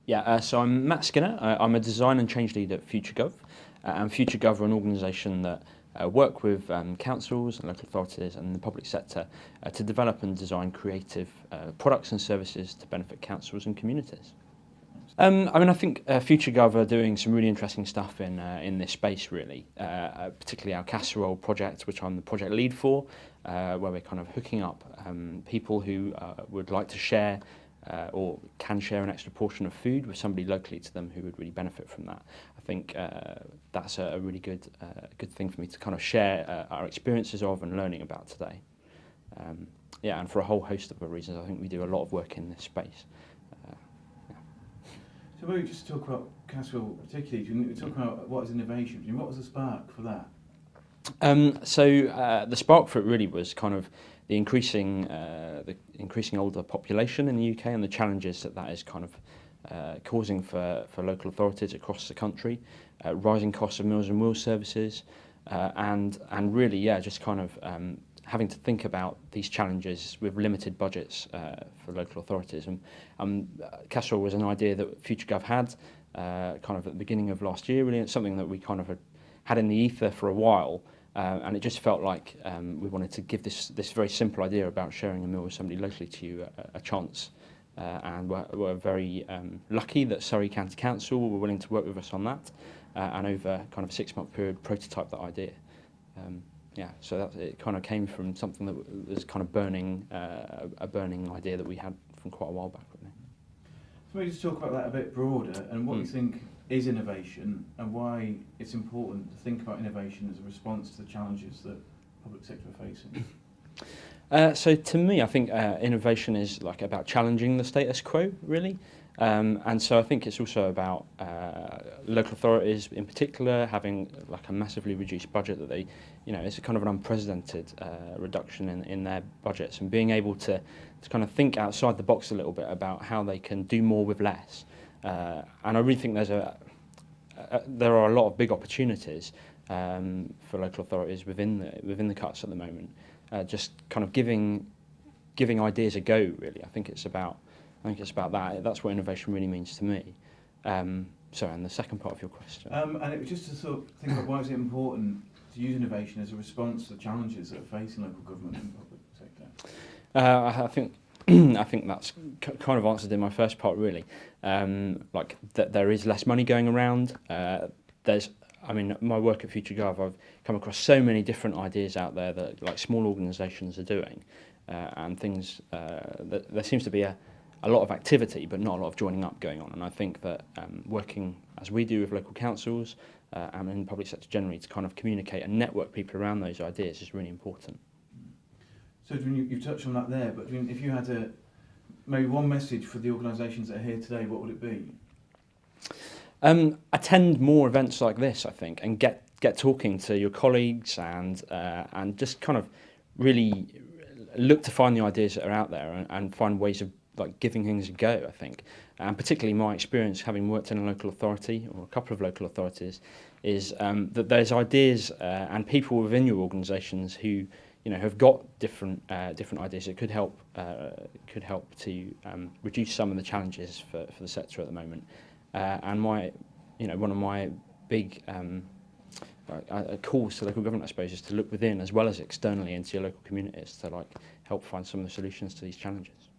Yeah, so I'm Matt Skinner. I'm a design and change lead at Futuregov. And Futuregov are an organisation that work with councils and local authorities and the public sector to develop and design creative products and services to benefit councils and communities. I think Futuregov are doing some really interesting stuff in this space, really. Particularly our casserole project, which I'm the project lead for, where we're kind of hooking up people who would like to share or can share an extra portion of food with somebody locally to them who would really benefit from that. I think that's a really good thing for me to kind of share our experiences of and learning about today. Yeah, and for a whole host of other reasons, I think we do a lot of work in this space. So maybe just talk about casserole particularly. We talk about what is innovation. What was the spark for that? The spark for it really was kind of the increasing older population in the UK and the challenges that is kind of causing for local authorities across the country, rising costs of Meals and Wheels services, and really, yeah, just kind of having to think about these challenges with limited budgets for local authorities. And casserole was an idea that Futuregov had kind of at the beginning of last year. Really, it's something that we kind of had in the ether for a while. And it just felt like we wanted to give this very simple idea about sharing a meal with somebody locally to you a chance. And we're very lucky that Surrey County Council were willing to work with us on that, and over kind of a 6-month period prototype that idea. So it kind of came from something that was kind of a burning idea that we had from quite a while back, really. So maybe just talk about that a bit broader and what you think is innovation and why it's important to think about innovation as a response to the challenges that the public sector are facing. So to me, I think innovation is like about challenging the status quo, really. And so I think it's also about local authorities in particular having like a massively reduced budget that they, it's a kind of an unprecedented reduction in their budgets, and being able to kind of think outside the box a little bit about how they can do more with less. And I really think there are a lot of big opportunities for local authorities within the cuts at the moment. Just kind of giving ideas a go, really. I think it's about that. That's what innovation really means to me. And the second part of your question. And it was just to sort of think about why is it important to use innovation as a response to the challenges that are facing local government and public sector. I think that's kind of answered in my first part, really. Like that there is less money going around. My work at Futuregov, I've come across so many different ideas out there that like small organisations are doing, and things that there seems to be a lot of activity, but not a lot of joining up going on. And I think that working as we do with local councils and in the public sector generally to kind of communicate and network people around those ideas is really important. So you've touched on that there, but if you had maybe one message for the organisations that are here today, what would it be? Attend more events like this, I think, and get talking to your colleagues and just kind of really look to find the ideas that are out there and find ways of like giving things a go, I think. And particularly my experience having worked in a local authority or a couple of local authorities is that there's ideas and people within your organisations who have got different ideas that could help to reduce some of the challenges for the sector at the moment. And one of my big calls to local government, I suppose, is to look within as well as externally into your local communities to like help find some of the solutions to these challenges.